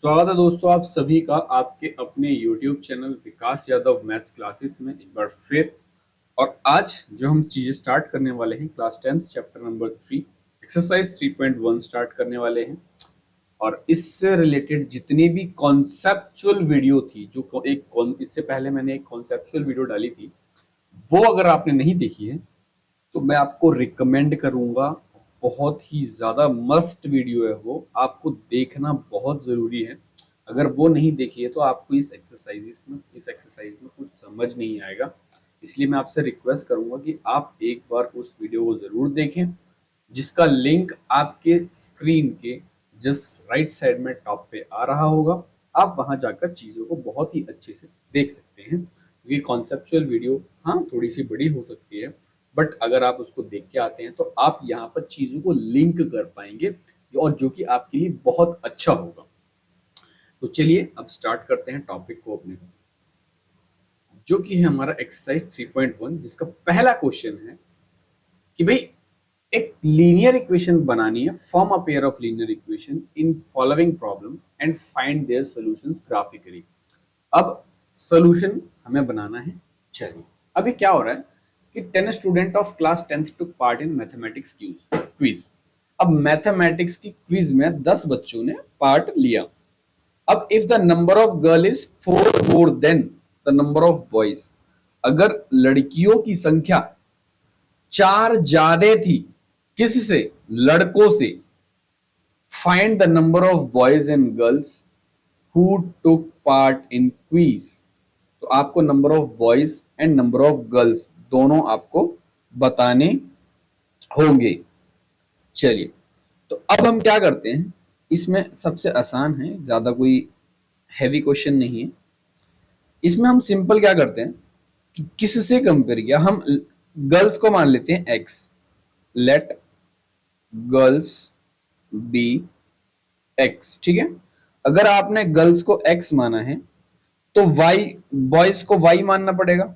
स्वागत है दोस्तों आप सभी का आपके अपने YouTube चैनल विकास यादव मैथ्स क्लासेस में एक बार फिर। और आज जो हम चीजें स्टार्ट करने वाले हैं class 10 chapter number 3 exercise 3.1 start करने वाले हैं। और इससे रिलेटेड जितनी भी कॉन्सेप्चुअल वीडियो थी इससे पहले मैंने एक कॉन्सेप्चुअल वीडियो डाली थी, वो अगर आपने नहीं देखी है तो मैं आपको रिकमेंड करूंगा। बहुत ही ज़्यादा मस्ट वीडियो है, वो आपको देखना बहुत ज़रूरी है। अगर वो नहीं देखी है तो आपको इस एक्सरसाइज में कुछ समझ नहीं आएगा। इसलिए मैं आपसे रिक्वेस्ट करूंगा कि आप एक बार उस वीडियो को ज़रूर देखें, जिसका लिंक आपके स्क्रीन के जस्ट राइट साइड में टॉप पे आ रहा होगा। आप वहां जाकर चीज़ों को बहुत ही अच्छे से देख सकते हैं, क्योंकि कॉन्सेप्चुअल वीडियो हाँ थोड़ी सी बड़ी हो सकती है, बट अगर आप उसको देख के आते हैं तो आप यहाँ पर चीज़ों को लिंक कर पाएंगे, और जो कि आपके लिए बहुत अच्छा होगा। तो चलिए अब स्टार्ट करते हैं टॉपिक को अपने, जो कि है हमारा एक्सरसाइज 3.1, जिसका पहला क्वेश्चन है कि भाई एक लीनियर इक्वेशन बनानी है। Form a pair of linear equation in following problem and find their solutions graphically. अब सॉल्यूशन हमें बनाना है। चलिए अभी क्या हो रहा है कि 10 student of class 10th took part in mathematics quiz. अब मैथमेटिक्स की क्विज में 10 बच्चों ने पार्ट लिया। अब if the number of girl is 4 more than the number of boys, अगर लड़कियों की संख्या 4 ज्यादा थी किससे, लड़कों से, find the number of boys and girls who took part in quiz. तो आपको number of boys and number of girls दोनों आपको बताने होंगे। चलिए तो अब हम क्या करते हैं, इसमें सबसे आसान है, ज्यादा कोई हैवी क्वेश्चन नहीं है। इसमें हम सिंपल क्या करते हैं कि किससे कंपेयर किया, हम गर्ल्स को मान लेते हैं x. Let girls be x, ठीक है। अगर आपने गर्ल्स को एक्स माना है तो वाई, बॉयज को वाई मानना पड़ेगा।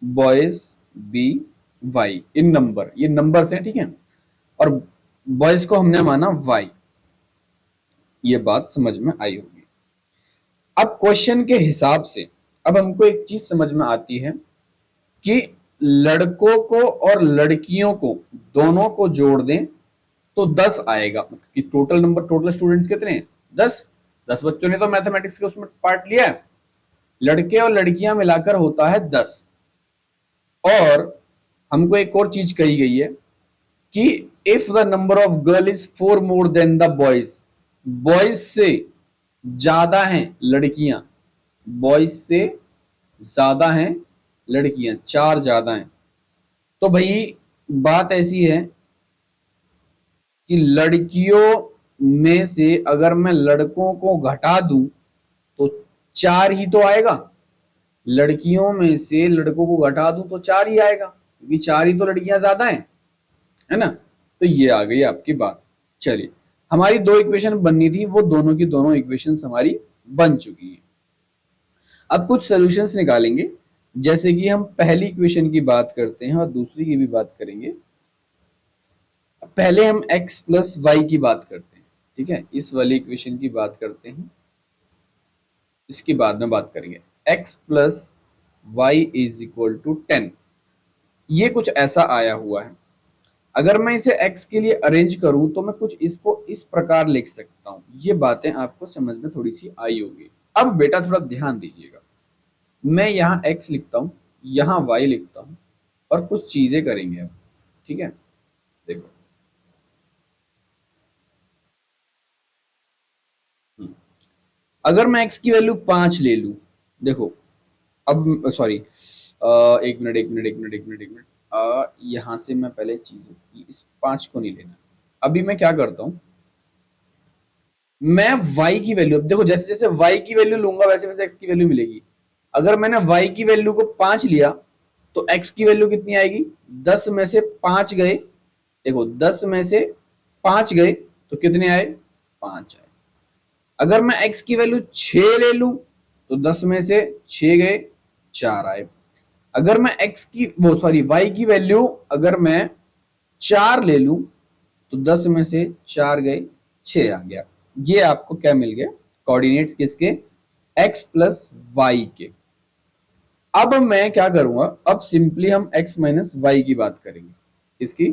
बॉयज बी वाई इन नंबर, ये नंबर्स हैं, ठीक है। और बॉयज को हमने माना वाई। ये बात समझ में आई होगी। अब क्वेश्चन के हिसाब से अब हमको एक चीज समझ में आती है कि लड़कों को और लड़कियों को दोनों को जोड़ दें तो 10 आएगा। कि टोटल स्टूडेंट्स कितने हैं, 10। 10 बच्चों ने तो मैथमेटिक्स के उसमें पार्ट लिया है। लड़के और लड़कियां मिलाकर होता है 10। और हमको एक और चीज कही गई है कि if the number of girl is 4 more than the boys, boys से ज्यादा हैं लड़कियां, बॉयज से ज्यादा हैं लड़कियां, 4 ज्यादा हैं। तो भाई बात ऐसी है कि लड़कियों में से अगर मैं लड़कों को घटा दूं तो 4 ही तो आएगा। लड़कियों में से लड़कों को घटा दूं तो 4 ही आएगा, क्योंकि 4 ही तो लड़कियां ज्यादा हैं, है ना। तो ये आ गई आपकी बात। चलिए हमारी 2 इक्वेशन बननी थी, वो दोनों की दोनों इक्वेशन हमारी बन चुकी है। अब कुछ सॉल्यूशंस निकालेंगे, जैसे कि हम पहली इक्वेशन की बात करते हैं और दूसरी की भी बात करेंगे। पहले हम x प्लस वाई की बात करते हैं, ठीक है। इस वाली इक्वेशन की बात करते हैं, इसकी बाद में बात करेंगे। x plus y is equal to 10, ये कुछ ऐसा आया हुआ है। अगर मैं इसे x के लिए अरेंज करूं तो मैं कुछ इसको इस प्रकार लिख सकता हूं। ये बातें आपको समझ में थोड़ी सी आई होगी। अब बेटा थोड़ा ध्यान दीजिएगा, मैं यहाँ x लिखता हूं, यहाँ y लिखता हूं, और कुछ चीजें करेंगे अब, ठीक है। देखो अगर मैं x की वैल्यू 5 ले लूं, देखो अब सॉरी, एक मिनट, यहां से मैं पहले चीजों, इस 5 को नहीं लेना। अभी मैं क्या करता हूं, मैं y की वैल्यू, अब देखो जैसे जैसे y की वैल्यू लूंगा वैसे वैसे x की वैल्यू मिलेगी। अगर मैंने y की वैल्यू को 5 लिया तो x की वैल्यू कितनी आएगी, 10 में से 5 गए, देखो 10 में से 5 गए तो कितने आए, 5 आए। अगर मैं x की वैल्यू 6 ले लूं तो 10 में से 6 गए, 4 आए। अगर मैं x की वो सॉरी y की वैल्यू अगर मैं 4 ले लूं तो 10 में से 4 गए, 6 आ गया। ये आपको क्या मिल गया, कोऑर्डिनेट्स किसके, x प्लस वाई के। अब मैं क्या करूंगा, अब सिंपली हम x माइनस वाई की बात करेंगे। किसकी,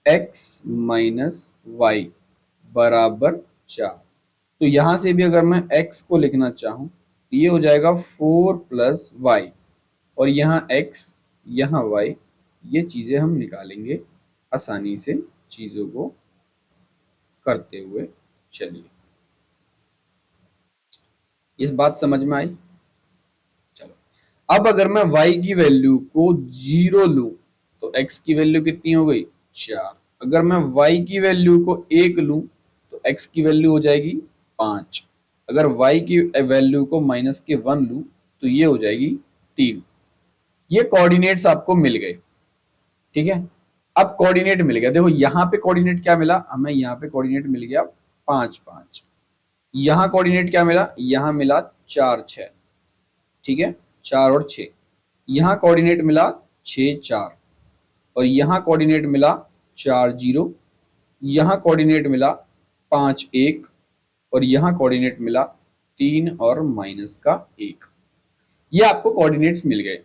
x माइनस वाई बराबर 4। तो यहां से भी अगर मैं x को लिखना चाहूं तो ये हो जाएगा 4 प्लस वाई, और यहाँ x यहाँ y, ये चीजें हम निकालेंगे आसानी से चीजों को करते हुए। चलिए, इस बात समझ में आई। चलो, अब अगर मैं y की वैल्यू को 0 लूं तो x की वैल्यू कितनी हो गई, 4। अगर मैं y की वैल्यू को 1 लूं तो x की वैल्यू हो जाएगी 5। अगर y की वैल्यू को माइनस के 1 लूं तो ये हो जाएगी 3। ये कोऑर्डिनेट्स आपको मिल गए, ठीक है। अब कोऑर्डिनेट मिल गया, देखो यहाँ पे कोऑर्डिनेट क्या मिला हमें, यहाँ पे कोऑर्डिनेट मिल गया 5 5। यहाँ कोऑर्डिनेट क्या मिला, यहाँ मिला 4 6, ठीक है, 4 और 6। यहाँ कोऑर्डिनेट मिला 6 4, और यहाँ कोऑर्डिनेट मिला 4 0। यहाँ कोऑर्डिनेट मिला 5 1, और यहाँ कोऑर्डिनेट मिला 3 और माइनस का 1। ये आपको कोऑर्डिनेट्स मिल गए।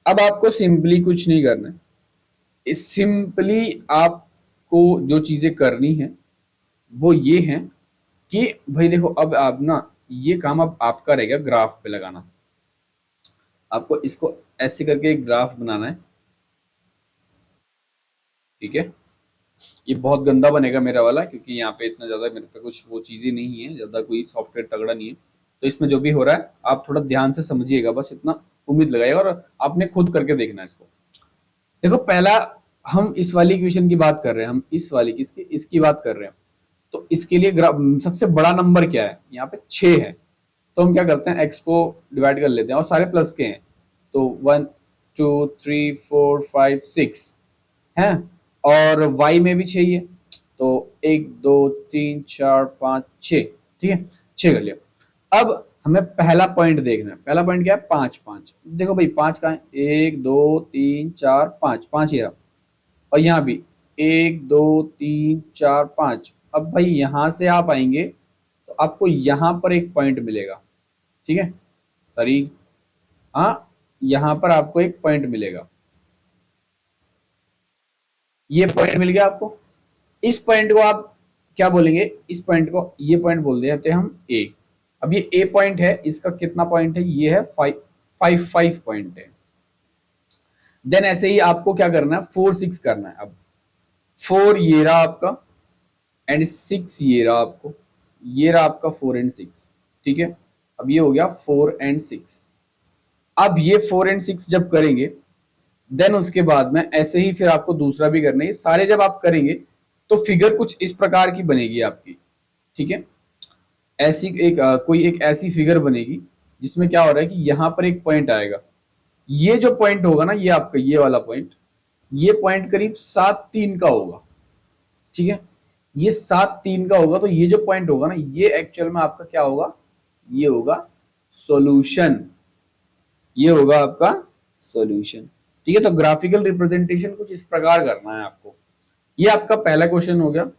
अब आपको सिंपली कुछ नहीं करना है, सिंपली आपको जो चीजें करनी है वो ये है कि भाई देखो, अब आप ना, ये काम अब आपका रहेगा ग्राफ पे लगाना। आपको इसको ऐसे करके एक ग्राफ बनाना है, ठीक है। ये बहुत गंदा बनेगा मेरा वाला, क्योंकि यहाँ पे इतना ज्यादा मेरे पे कुछ वो चीजें नहीं है, ज्यादा कोई सॉफ्टवेयर तगड़ा नहीं है। तो इसमें जो भी हो रहा है आप थोड़ा ध्यान से समझिएगा, बस इतना उम्मीद लगाइएगा, और आपने खुद करके देखना है इसको। देखो, पहला हम इस वाली इक्वेशन की बात कर रहे हैं, हम इस वाली की इसकी बात कर रहे हैं। तो इसके लिए सबसे बड़ा नंबर क्या है, यहाँ पे 6 है। तो हम क्या करते हैं, x को डिवाइड कर लेते हैं, और सारे प्लस के हैं। तो 1 2 3 4 5 6 है, और y में भी 6 ही है। तो 1 2 3 4 5 6, ठीक है, 6 कर लिया। अब हमें पहला पॉइंट देखना है, पहला पॉइंट क्या है, 5 5। देखो भाई 5 कहाँ है, 1 2 3 4 5, 5 ही रहा। और यहाँ भी 1 2 3 4 5। अब भाई यहां से आप आएंगे तो आपको यहां पर एक पॉइंट मिलेगा, ठीक है, सॉरी, हाँ, यहां पर आपको एक पॉइंट मिलेगा। ये पॉइंट मिल गया आपको। इस पॉइंट को आप क्या बोलेंगे, इस पॉइंट को, ये पॉइंट बोल देते हैं हम ए। अब ये ए पॉइंट है, इसका कितना पॉइंट है, ये है 5 पॉइंट है। देन ऐसे ही आपको क्या करना है, 4 6 करना है। अब 4 ये रहा आपका, एंड 6 ये रहा आपको, ये रहा आपका 4 एंड 6, ठीक है। अब ये हो गया 4 एंड 6। अब ये 4 एंड 6 जब करेंगे, देन उसके बाद में ऐसे ही फिर आपको दूसरा भी करना है। सारे जब आप करेंगे तो फिगर कुछ इस प्रकार की बनेगी आपकी, ठीक है। ऐसी एक कोई एक ऐसी फिगर बनेगी जिसमें क्या हो रहा है कि यहाँ पर एक पॉइंट आएगा। ये जो पॉइंट होगा ना, ये आपका ये वाला पॉइंट, ये पॉइंट करीब 7 3 का होगा, ठीक है। ये 7 3 का होगा, तो ये जो पॉइंट होगा ना, ये एक्चुअल में आपका क्या होगा, ये होगा सॉल्यूशन। ये होगा आपका सॉल्यूशन, ठीक है। तो ग्राफिकल रिप्रेजेंटेशन कुछ इस प्रकार करना है आपको। ये आपका पहला क्वेश्चन हो गया।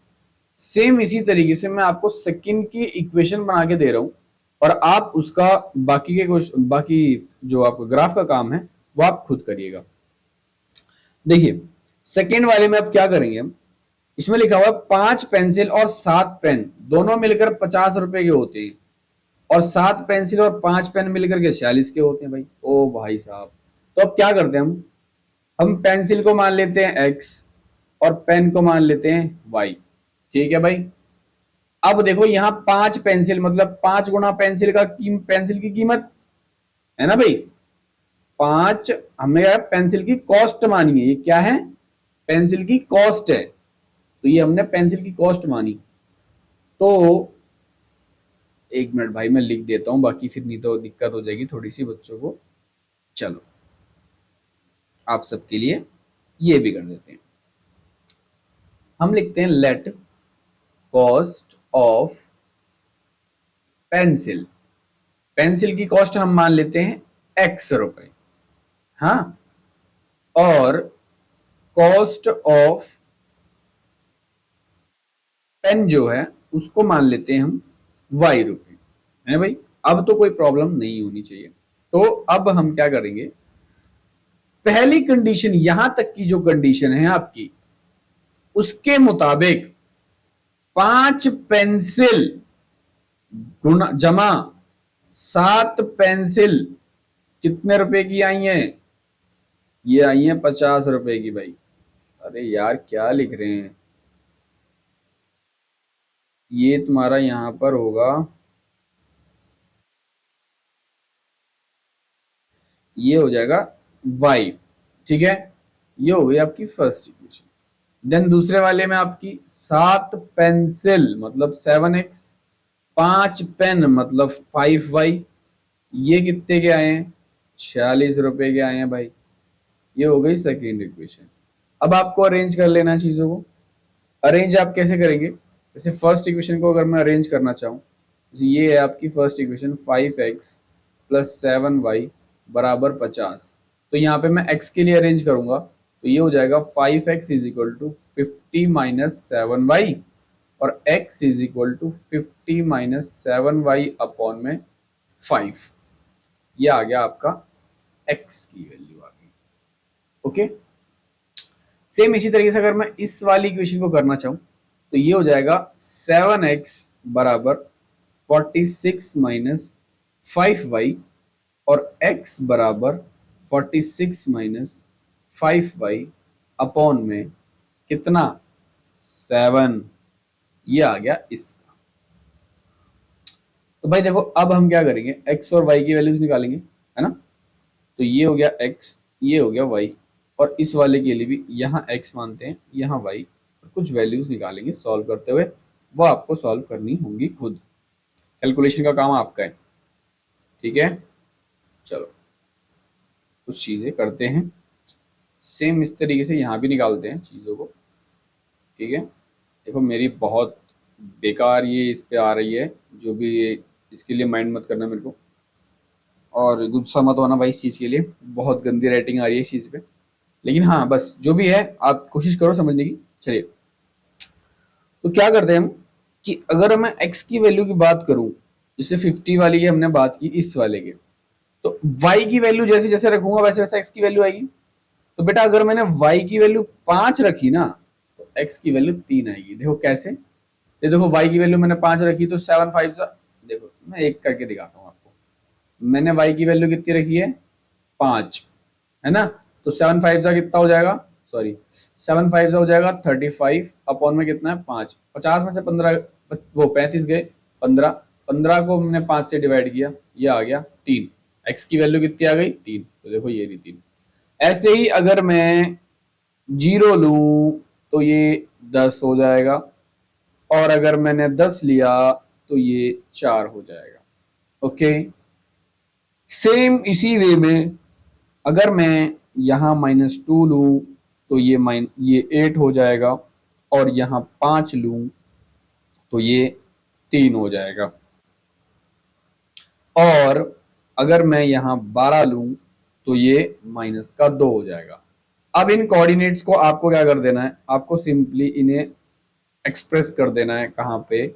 सेम इसी तरीके से मैं आपको सेकंड की इक्वेशन बना के दे रहा हूं, और आप उसका बाकी के क्वेश्चन, बाकी जो आपका ग्राफ का काम है वो आप खुद करिएगा। देखिए, सेकंड वाले में अब क्या करेंगे हम, इसमें लिखा हुआ है 5 पेंसिल और 7 पेन दोनों मिलकर 50 रुपए के होते हैं, और 7 पेंसिल और 5 पेन मिलकर के 46 के होते हैं। भाई ओ भाई साहब, तो अब क्या करते हैं हम पेंसिल को मान लेते हैं x, और पेन को मान लेते हैं y, ठीक है भाई। अब देखो यहाँ 5 पेंसिल मतलब 5 गुना पेंसिल का पेंसिल की कीमत है ना भाई, 5। हमने क्या पेंसिल की कॉस्ट मानी है, ये क्या है, पेंसिल की कॉस्ट है। तो ये हमने पेंसिल की कॉस्ट मानी। तो एक मिनट भाई, मैं लिख देता हूं, बाकी फिर नहीं तो दिक्कत हो जाएगी थोड़ी सी बच्चों को। चलो, आप सबके लिए ये भी कर देते हैं। हम लिखते हैं let cost of pencil, pencil की कॉस्ट हम मान लेते हैं x रुपए, हाँ, और कॉस्ट ऑफ पेन जो है उसको मान लेते हैं हम y रुपए। है भाई। अब तो कोई प्रॉब्लम नहीं होनी चाहिए। तो अब हम क्या करेंगे, पहली कंडीशन यहां तक की जो कंडीशन है आपकी, उसके मुताबिक 5 पेंसिल गुना जमा 7 पेंसिल कितने रुपए की आई हैं? ये आई हैं 50 रुपए की भाई। अरे यार क्या लिख रहे हैं, ये तुम्हारा यहां पर होगा, ये हो जाएगा y। ठीक है, ये हो गई आपकी फर्स्ट इक्वेशन। देन दूसरे वाले में आपकी 7 पेंसिल मतलब 7x, 5 पेन मतलब 5y, ये कितने के आए हैं? 46 रुपए के आए हैं भाई। ये हो गई सेकेंड इक्वेशन। अब आपको अरेंज कर लेना है चीजों को। अरेंज आप कैसे करेंगे, जैसे फर्स्ट इक्वेशन को अगर मैं अरेंज करना चाहूँ, जैसे ये है आपकी फर्स्ट इक्वेशन, 5x + 7y बराबर 50। तो यहाँ पे मैं x के लिए अरेंज करूंगा, तो ये हो जाएगा 5x is equal to 50 - 7y, और x is equal to 50 - 7y upon में 5। ये आ गया आपका x की वैल्यू आ गई। ओके, सेम इसी तरीके से अगर मैं इस वाली इक्वेशन को करना चाहूं, तो ये हो जाएगा 7x बराबर 46 - 5y, और x बराबर 46 - 5y अपॉन में कितना, 7। ये आ गया इसका। तो भाई देखो अब हम क्या करेंगे, x और y की वैल्यूज निकालेंगे, है ना। तो ये हो गया x, ये हो गया y, और इस वाले के लिए भी यहाँ x मानते हैं, यहाँ y, कुछ वैल्यूज निकालेंगे सॉल्व करते हुए। वो आपको सॉल्व करनी होंगी खुद, कैलकुलेशन का काम आपका है। ठीक है, चलो कुछ चीजें करते हैं, सेम इस तरीके से यहाँ भी निकालते हैं चीजों को। ठीक है, देखो मेरी बहुत बेकार ये इस पे आ रही है, जो भी ये, इसके लिए माइंड मत करना मेरे को, और गुस्सा मत होना भाई इस चीज़ के लिए, बहुत गंदी राइटिंग आ रही है इस चीज़ पे। लेकिन हाँ बस जो भी है आप कोशिश करो समझने की। चलिए, तो क्या करते हैं हम, कि अगर मैं x की वैल्यू की बात करूं, जैसे 50 वाली की हमने बात की इस वाले के, तो y की वैल्यू जैसे जैसे रखूंगा वैसे वैसे x की वैल्यू आएगी। तो बेटा अगर मैंने y की वैल्यू 5 रखी ना, तो x की वैल्यू 3 आएगी। देखो कैसे, ये देखो y की वैल्यू मैंने 5 रखी, तो 7 5 सा, देखो मैं एक करके दिखाता हूँ आपको। मैंने y की वैल्यू कितनी रखी है, 5, है ना। तो 7 5 सा कितना हो जाएगा, सॉरी 7 5 सा हो जाएगा 35 अपॉन में कितना है 5, 50 में से 15, वो 35 गए, 15, 15 को हमने 5 से डिवाइड किया, ये आ गया 3। x की वैल्यू कितनी आ गई, 3। तो देखो ये रही 3। ऐसे ही अगर मैं 0 लूं तो ये 10 हो जाएगा, और अगर मैंने 10 लिया तो ये 4 हो जाएगा। ओके, सेम इसी वे में अगर मैं यहाँ -2 लूं तो ये 8 हो जाएगा, और यहाँ 5 लूं तो ये 3 हो जाएगा, और अगर मैं यहाँ 12 लूं तो ये -2 हो जाएगा। अब इन कोऑर्डिनेट्स को आपको क्या कर देना है, आपको सिंपली इन्हें एक्सप्रेस कर देना है कहाँ पे,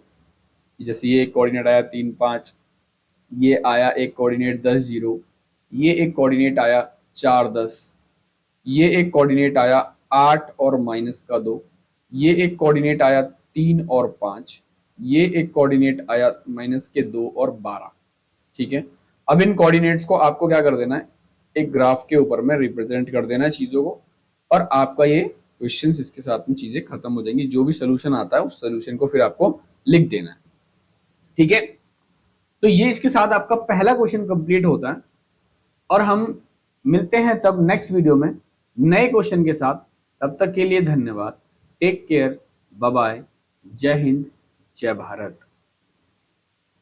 जैसे ये एक कोऑर्डिनेट आया 3 5, ये आया एक कोऑर्डिनेट 10 0, ये एक कोऑर्डिनेट आया 4 10, ये एक कोऑर्डिनेट आया 8 और -2, ये एक कोऑर्डिनेट आया 3 और 5, ये एक कोऑर्डिनेट आया -2 और 12। ठीक है, अब इन कोऑर्डिनेट्स को आपको क्या कर देना है, एक ग्राफ के ऊपर में रिप्रेजेंट कर देना है चीजों को, और आपका ये क्वेश्चन इसके साथ में चीजें खत्म हो जाएंगी। जो भी सोल्यूशन आता है उस सोल्यूशन को फिर आपको लिख देना है। ठीक है, तो ये इसके साथ आपका पहला क्वेश्चन कंप्लीट होता है, और हम मिलते हैं तब नेक्स्ट वीडियो में नए क्वेश्चन के साथ। तब तक के लिए धन्यवाद, टेक केयर, बाय बाय, जय हिंद, जय भारत।